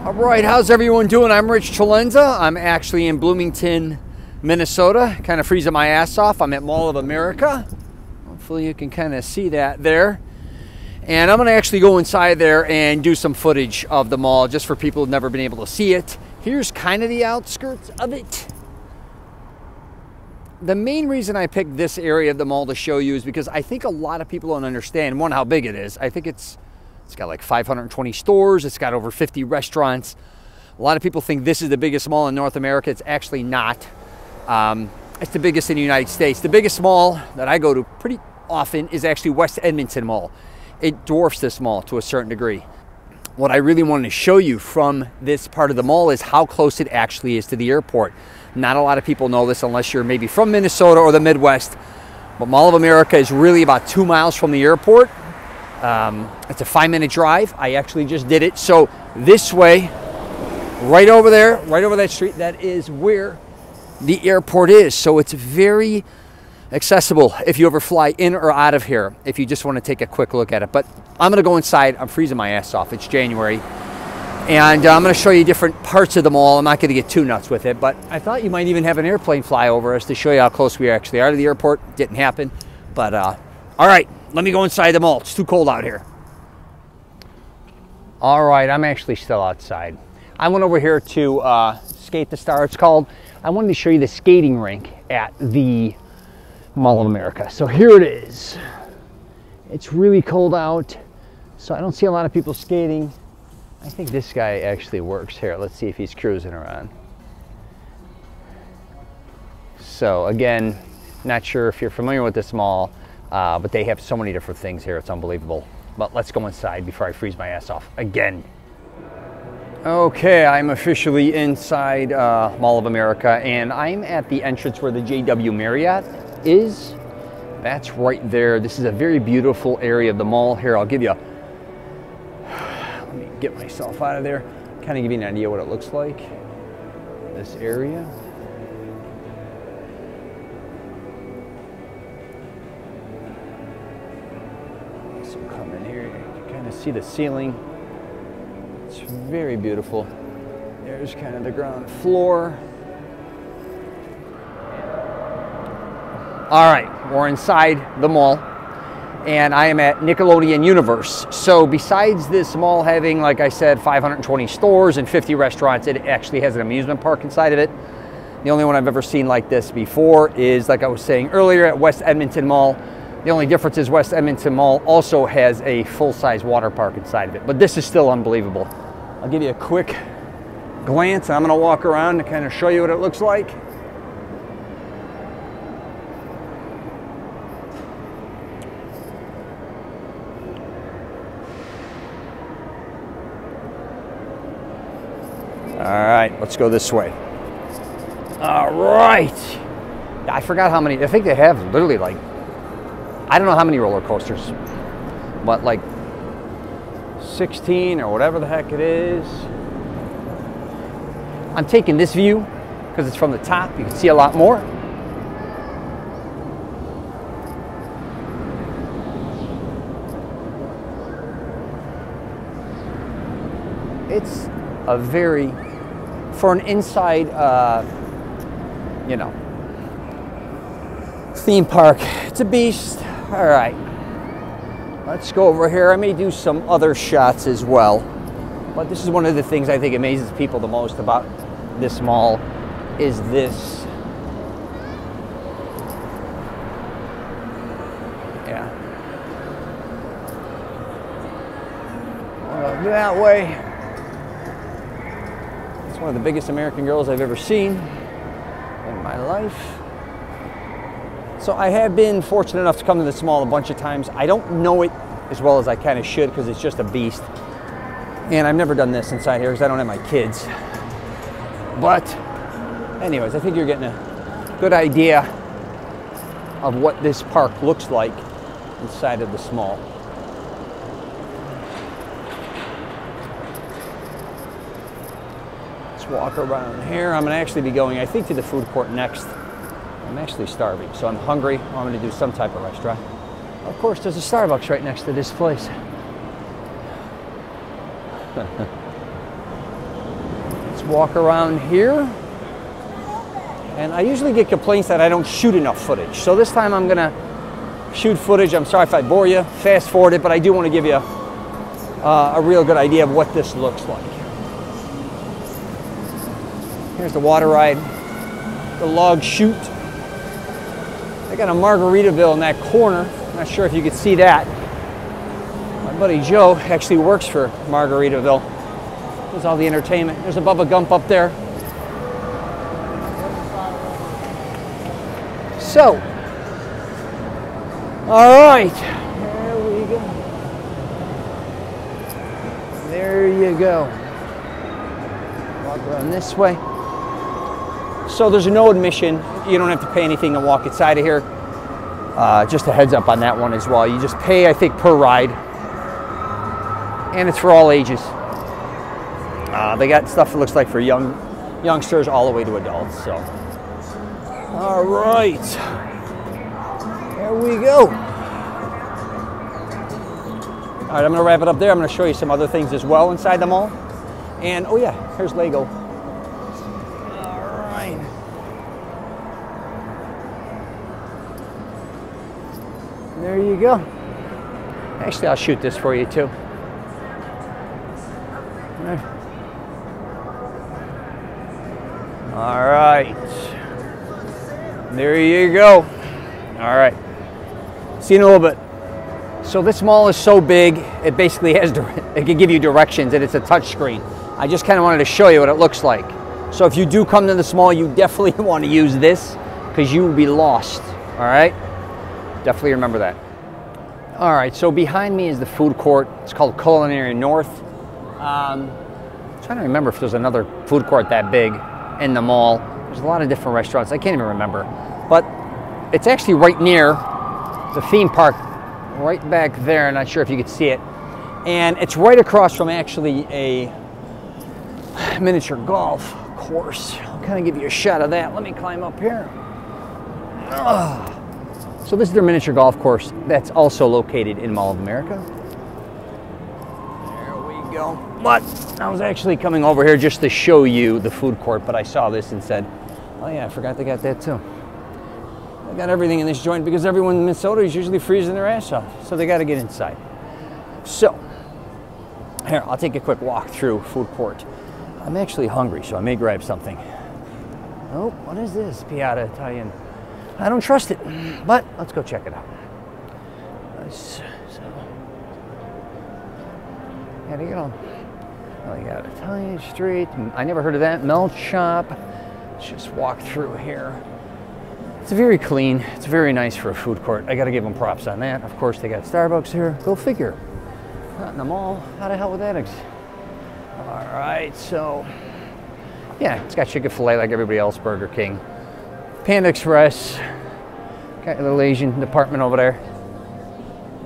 All right, how's everyone doing? I'm Rich CELENZA. I'm actually in Bloomington, Minnesota, kind of freezing my ass off. I'm at Mall of America. Hopefully you can kind of see that there. And I'm going to actually go inside there and do some footage of the mall just for people who've never been able to see it. Here's kind of the outskirts of it. The main reason I picked this area of the mall to show you is because I think a lot of people don't understand, one, how big it is. I think it's got like 520 stores. It's got over 50 restaurants. A lot of people think this is the biggest mall in North America. It's actually not. It's the biggest in the United States. The biggest mall that I go to pretty often is actually West Edmonton Mall. It dwarfs this mall to a certain degree. What I really wanted to show you from this part of the mall is how close it actually is to the airport. Not a lot of people know this unless you're maybe from Minnesota or the Midwest, but Mall of America is really about 2 miles from the airport. It's a 5-minute drive. I actually just did it. So this way, right over there, right over that street, that is where the airport is. So it's very accessible if you ever fly in or out of here, if you just want to take a quick look at it. But I'm going to go inside. I'm freezing my ass off. It's January. And I'm going to show you different parts of the mall. I'm not going to get too nuts with it, but I thought you might even have an airplane fly over us to show you how close we actually are to the airport. Didn't happen. But all right, let me go inside the mall. It's too cold out here. All right, I'm actually still outside. I went over here to Skate the Star, it's called. I wanted to show you the skating rink at the Mall of America. So here it is. It's really cold out, so I don't see a lot of people skating. I think this guy actually works here. Let's see if he's cruising around. So again, not sure if you're familiar with this mall, but they have so many different things here. It's unbelievable. But let's go inside before I freeze my ass off again. Okay, I'm officially inside Mall of America, and I'm at the entrance where the JW Marriott is. That's right there. This is a very beautiful area of the mall. Here, I'll give you let me get myself out of there, kind of give you an idea what it looks like, this area. So come in here, you can kind of see the ceiling. It's very beautiful. There's kind of the ground floor. All right, we're inside the mall. And I am at Nickelodeon Universe. So besides this mall having, like I said, 520 stores and 50 restaurants, it actually has an amusement park inside of it. The only one I've ever seen like this before is, like I was saying earlier, at West Edmonton Mall. The only difference is West Edmonton Mall also has a full-size water park inside of it. But this is still unbelievable. I'll give you a quick glance, and I'm going to walk around to kind of show you what it looks like. All right, let's go this way. All right. I forgot how many, I think they have literally like, I don't know how many roller coasters, but like 16 or whatever the heck it is. I'm taking this view because it's from the top. You can see a lot more. It's a very, for an inside, you know, theme park, it's a beast. All right, let's go over here. I may do some other shots as well, but this is one of the things I think amazes people the most about this mall is this. Yeah. Well, that way. One of the biggest American Girls I've ever seen in my life. So I have been fortunate enough to come to this mall a bunch of times. I don't know it as well as I kind of should because it's just a beast. And I've never done this inside here because I don't have my kids. But anyways, I think you're getting a good idea of what this park looks like inside of this mall. Walk around here. I'm going to actually be going, I think, to the food court next. I'm actually starving, so I'm hungry. I'm going to do some type of restaurant. Of course, there's a Starbucks right next to this place. walk around here. And I usually get complaints that I don't shoot enough footage. So this time I'm gonna shoot footage. I'm sorry if I bore you, fast forward it, but I do want to give you a real good idea of what this looks like. Here's the water ride, the log chute. I got a Margaritaville in that corner. Not sure if you could see that. My buddy Joe actually works for Margaritaville. There's all the entertainment. There's a Bubba Gump up there. So, all right, there we go. There you go. Walk around this way. So there's no admission. You don't have to pay anything to walk inside of here. Just a heads up on that one as well. You just pay, I think, per ride. And it's for all ages. They got stuff that looks like for youngsters all the way to adults. So, all right, there we go. All right, I'm gonna wrap it up there. I'm gonna show you some other things as well inside the mall. And oh yeah, here's Lego. All right. There you go. Actually, I'll shoot this for you too. All right. There you go. All right. See you in a little bit. So this mall is so big, it basically has, it can give you directions, and it's a touch screen. I just kind of wanted to show you what it looks like. So if you do come to this mall, you definitely want to use this because you will be lost. All right. Definitely remember that. All right. So behind me is the food court. It's called Culinary North. I'm trying to remember if there's another food court that big in the mall. There's a lot of different restaurants. I can't even remember. But it's actually right near the theme park, right back there. I'm not sure if you could see it. And it's right across from actually a miniature golf course. I'll kind of give you a shot of that. Let me climb up here. So this is their miniature golf course that's also located in Mall of America. There we go. But I was actually coming over here just to show you the food court, but I saw this and said, oh yeah, I forgot they got that too. They got everything in this joint because everyone in Minnesota is usually freezing their ass off, so they got to get inside. So, here, I'll take a quick walk through food court. I'm actually hungry, so I may grab something. Oh, what is this? Piata Italian. I don't trust it, but let's go check it out. So, there you go. Oh, you got Italian Street. I never heard of that. Melt Shop. Let's just walk through here. It's very clean. It's very nice for a food court. I got to give them props on that. Of course, they got Starbucks here. Go figure. Not in the mall. How the hell would that exist? All right, so yeah, it's got Chick-fil-A like everybody else. Burger King, Panda Express. Got a little Asian department over there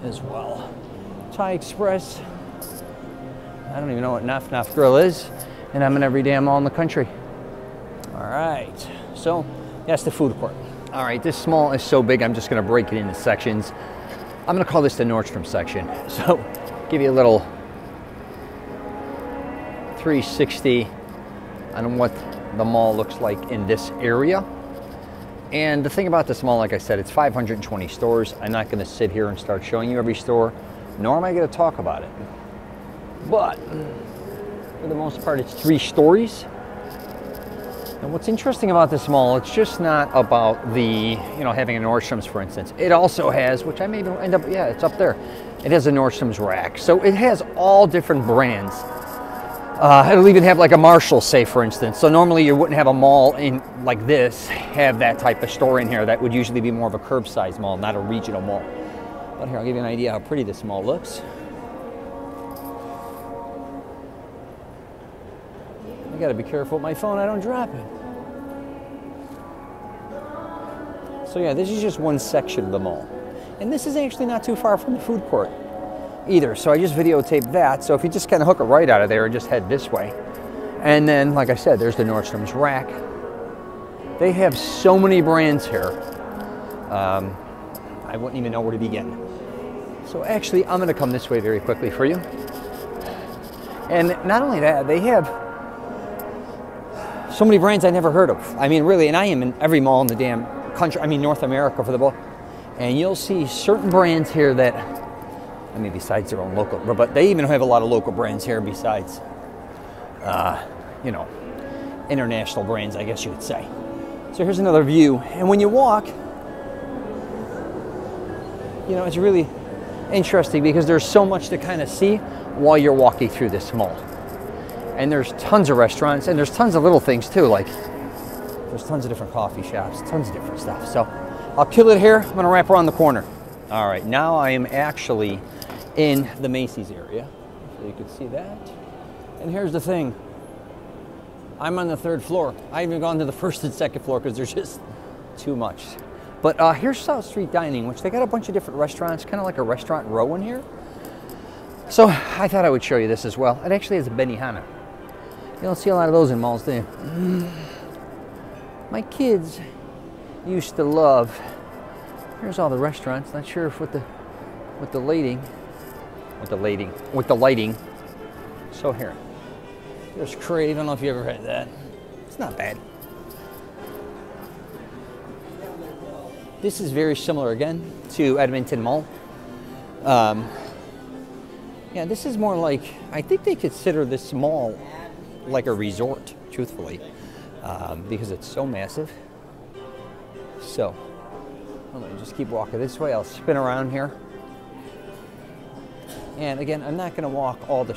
as well. Thai Express. I don't even know what Naf Naf Grill is, and I'm in every damn mall in the country. All right, so that's the food court. All right, this mall is so big, I'm just gonna break it into sections. I'm gonna call this the Nordstrom section. So, give you a little 360 on what the mall looks like in this area. And the thing about this mall, like I said, it's 520 stores. I'm not gonna sit here and start showing you every store, nor am I gonna talk about it. But, for the most part, it's 3 stories. And what's interesting about this mall, it's just not about the, having a Nordstrom's, for instance. It also has, which I may end up, yeah, it's up there. It has a Nordstrom's rack. So it has all different brands. It'll even have like a Marshall, say, for instance. So normally you wouldn't have a mall in like this, have that type of store in here. That would usually be more of a curb-sized mall, not a regional mall. But here, I'll give you an idea how pretty this mall looks. I gotta be careful with my phone, I don't drop it. So yeah, this is just one section of the mall. And this is actually not too far from the food court either. So I just videotaped that. So if you just kind of hook it right out of there and just head this way. And then, like I said, there's the Nordstrom's rack. They have so many brands here. I wouldn't even know where to begin. So actually, I'm gonna come this way very quickly for you. And not only that, they have So many brands I never heard of. I mean, really, and I am in every mall in the damn country, I mean, North America for the book. And you'll see certain brands here that, I mean, besides their own local, but they even have a lot of local brands here besides, you know, international brands, I guess you would say. So here's another view. And when you walk, you know, it's really interesting because there's so much to kind of see while you're walking through this mall. And there's tons of restaurants and there's tons of little things too, like there's tons of different coffee shops, tons of different stuff. So I'll kill it here. I'm gonna wrap around the corner. All right, now I am actually in the Macy's area, so you can see that. And here's the thing, I'm on the 3rd floor. I haven't gone to the 1st and 2nd floor because there's just too much. But here's South Street Dining, which they got a bunch of different restaurants, kind of like a restaurant row in here. So I thought I would show you this as well. It actually has a Benihana. You don't see a lot of those in malls, do you? My kids used to love, here's all the restaurants, not sure if with the lighting. So here, there's Crave, I don't know if you ever had that. It's not bad. This is very similar again to Edmonton Mall. Yeah, this is more like, I think they consider this mall like a resort, truthfully, because it's so massive. So, let me just keep walking this way. I'll spin around here. And again, I'm not going to walk all the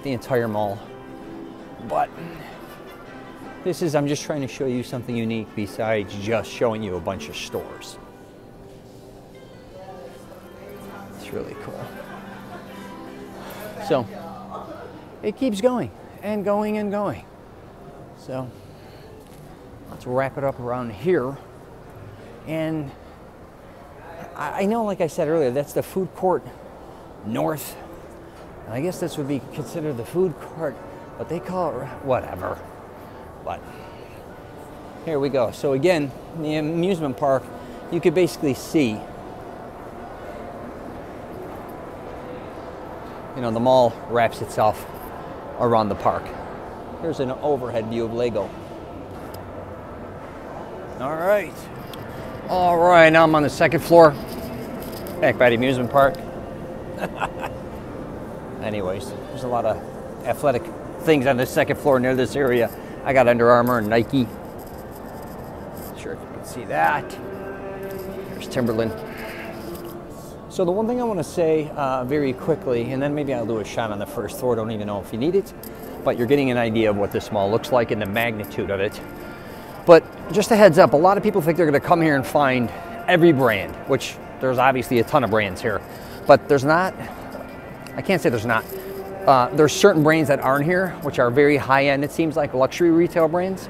entire mall, but this is, I'm just trying to show you something unique besides just showing you a bunch of stores. It's really cool. So, it keeps going and going and going. So, let's wrap it up around here. And I know, like I said earlier, that's the food court north. I guess this would be considered the food court, but they call it whatever. But here we go. So again, the amusement park, you could basically see, you know, the mall wraps itself around the park. Here's an overhead view of Lego. All right. All right, now I'm on the 2nd floor, back by the amusement park. Anyways, there's a lot of athletic things on the 2nd floor near this area. I got Under Armour and Nike. Not sure if you can see that. There's Timberland. So the one thing I want to say very quickly, and then maybe I'll do a shot on the 1st floor, don't even know if you need it, but you're getting an idea of what this mall looks like and the magnitude of it. But just a heads up, a lot of people think they're going to come here and find every brand, which there's obviously a ton of brands here, but there's not, I can't say there's not. There's certain brands that aren't here, which are very high-end, it seems like luxury retail brands,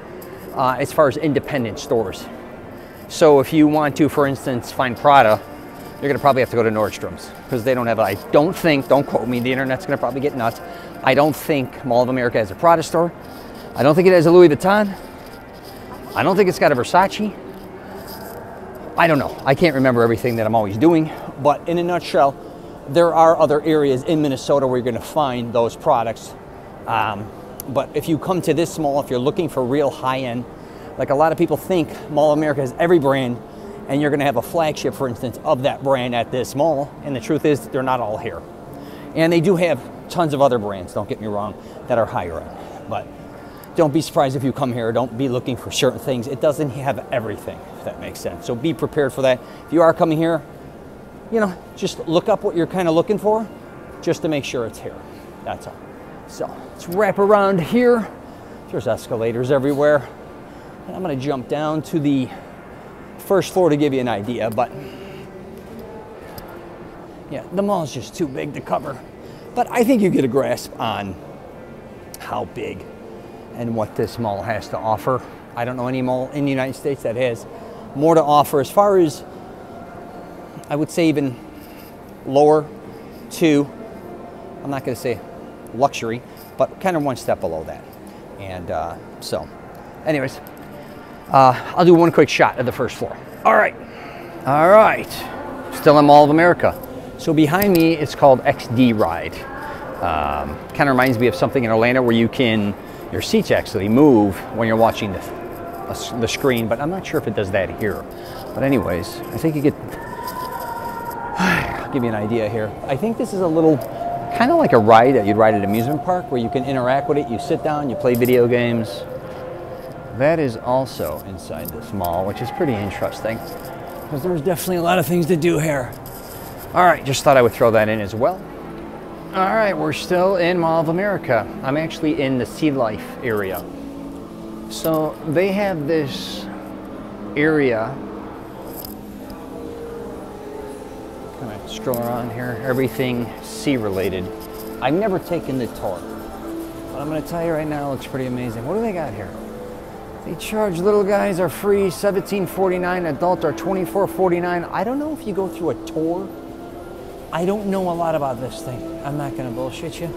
as far as independent stores. So if you want to, for instance, find Prada, you're going to probably have to go to Nordstrom's, because they don't have, I don't think, don't quote me, the internet's going to probably get nuts, I don't think Mall of America has a Prada store. I don't think it has a Louis Vuitton. I don't think it's got a Versace. I don't know. I can't remember everything that I'm always doing, but in a nutshell, there are other areas in Minnesota where you're going to find those products. But if you come to this mall, if you're looking for real high-end, like a lot of people think Mall of America has every brand, and you're going to have a flagship, for instance, of that brand at this mall, and the truth is they're not all here. And they do have tons of other brands, don't get me wrong, that are higher end. But don't be surprised if you come here. Don't be looking for certain things. It doesn't have everything, if that makes sense. So be prepared for that. If you are coming here, you know, just look up what you're kind of looking for just to make sure it's here. That's all. So let's wrap around here. There's escalators everywhere. And I'm going to jump down to the 1st floor to give you an idea, but yeah, the mall is just too big to cover. But I think you get a grasp on how big and what this mall has to offer. I don't know any mall in the United States that has more to offer as far as, I would say, even lower to, I'm not going to say luxury, but kind of one step below that. And so anyways, I'll do one quick shot of the 1st floor. All right, still in Mall of America. So behind me, it's called XD Ride. Kind of reminds me of something in Orlando where you can, your seats actually move when you're watching the screen, but I'm not sure if it does that here. But anyways, I think you get, I'll give you an idea here. I think this is a little, kind of like a ride that you'd ride at Amusement Park where you can interact with it. You sit down, you play video games. That is also inside this mall, which is pretty interesting because there's definitely a lot of things to do here. All right, just thought I would throw that in as well. All right, we're still in Mall of America. I'm actually in the Sea Life area. So they have this area. Kind of stroll around here, everything sea related. I've never taken the tour, but I'm gonna tell you right now, it looks pretty amazing. What do they got here? They charge little guys are free, $17.49, adult are $24.49. I don't know if you go through a tour. I don't know a lot about this thing. I'm not gonna bullshit you.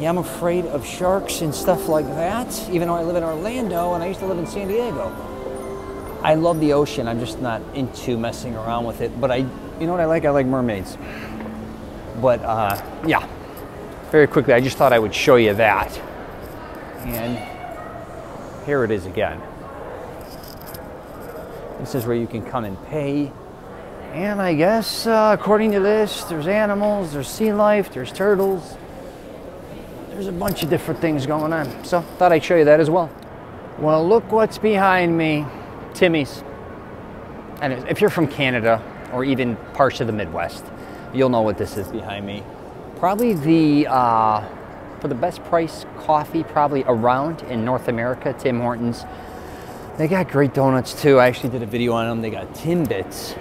Yeah, I'm afraid of sharks and stuff like that, even though I live in Orlando and I used to live in San Diego. I love the ocean. I'm just not into messing around with it. But you know what I like? I like mermaids. But yeah, very quickly, I just thought I would show you that. And here it is again. This is where you can come and pay. And I guess, according to this, there's animals, there's sea life, there's turtles. There's a bunch of different things going on. So, thought I'd show you that as well. Well, look what's behind me. Timmy's. And if you're from Canada, or even parts of the Midwest, you'll know what this is behind me. Probably for the best price coffee, probably around in North America, Tim Hortons. They got great donuts too. I actually did a video on them. They got Timbits.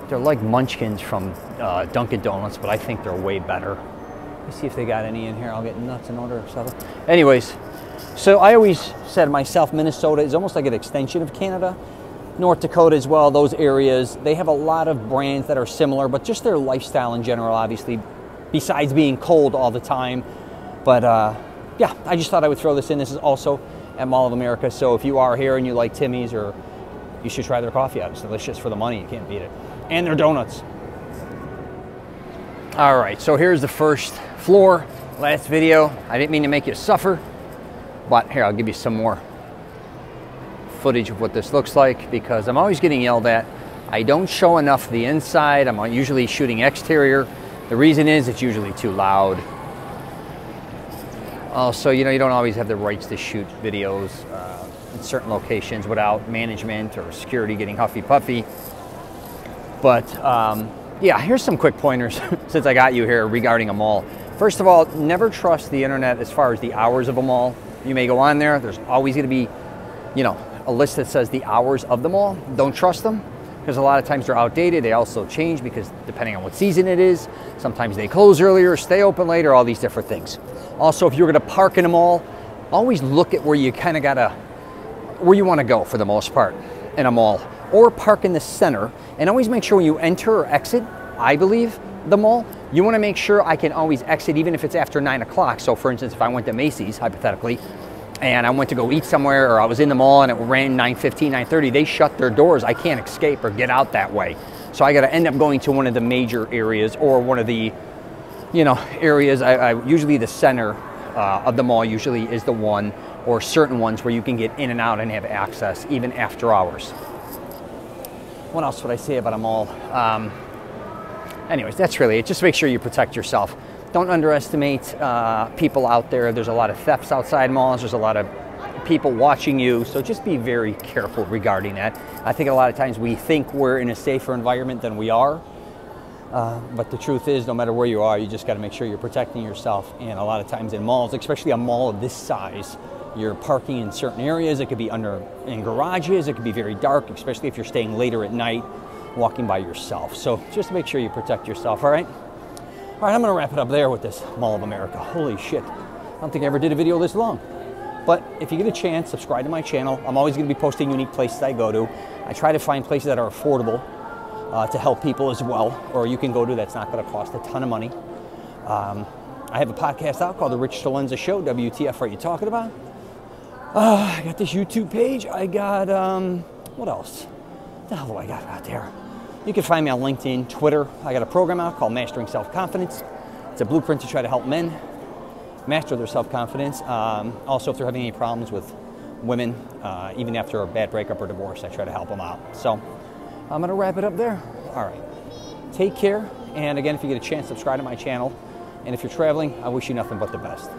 They're like munchkins from Dunkin' Donuts, but I think they're way better. Let me see if they got any in here. I'll get nuts and order stuff. Anyways, so I always said myself, Minnesota is almost like an extension of Canada. North Dakota as well, those areas. They have a lot of brands that are similar, but just their lifestyle in general, obviously, besides being cold all the time. But yeah, I just thought I would throw this in. This is also at Mall of America. So if you are here and you like Timmy's, or you should try their coffee out. It's delicious for the money. You can't beat it. And their donuts. All right, so here's the first floor. Last video, I didn't mean to make you suffer, but here, I'll give you some more footage of what this looks like because I'm always getting yelled at. I don't show enough of the inside. I'm usually shooting exterior. The reason is it's usually too loud. Also, you know, you don't always have the rights to shoot videos in certain locations without management or security getting huffy puffy. But yeah, here's some quick pointers since I got you here regarding a mall. First of all, never trust the internet as far as the hours of a mall. You may go on there. There's always going to be, you know, a list that says the hours of the mall. Don't trust them because a lot of times they're outdated. They also change because depending on what season it is, sometimes they close earlier, stay open later, all these different things. Also, if you're going to park in a mall, always look at where you kind of where you want to go for the most part in a mall, or park in the center. And always make sure when you enter or exit, I believe, the mall, you want to make sure I can always exit even if it's after 9 o'clock. So for instance, if I went to Macy's, hypothetically, and I went to go eat somewhere, or I was in the mall and it ran 9:15, 9:30, they shut their doors. I can't escape or get out that way. So I got to end up going to one of the major areas or one of the, you know, areas. Usually the center of the mall usually is the one, or certain ones where you can get in and out and have access even after hours. What else would I say about a mall? Anyways, that's really it. Just make sure you protect yourself. Don't underestimate people out there. There's a lot of thefts outside malls. There's a lot of people watching you. So just be very careful regarding that. I think a lot of times we think we're in a safer environment than we are. But the truth is, no matter where you are, you just got to make sure you're protecting yourself. And a lot of times in malls, especially a mall of this size, you're parking in certain areas. It could be in garages. It could be very dark, especially if you're staying later at night, walking by yourself. So just make sure you protect yourself, all right? All right, I'm gonna wrap it up there with this Mall of America. Holy shit, I don't think I ever did a video this long. But if you get a chance, subscribe to my channel. I'm always gonna be posting unique places I go to. I try to find places that are affordable to help people as well, or you can go to that's not gonna cost a ton of money. I have a podcast out called The Rich CELENZA Show, WTF Are You Talking About? I got this YouTube page. I got, what else? What the hell do I got out there? You can find me on LinkedIn, Twitter. I got a program out called Mastering Self-Confidence. It's a blueprint to try to help men. master their self-confidence. Also, if they're having any problems with women, even after a bad breakup or divorce, I try to help them out. So I'm going to wrap it up there. All right. Take care. And again, if you get a chance, subscribe to my channel. And if you're traveling, I wish you nothing but the best.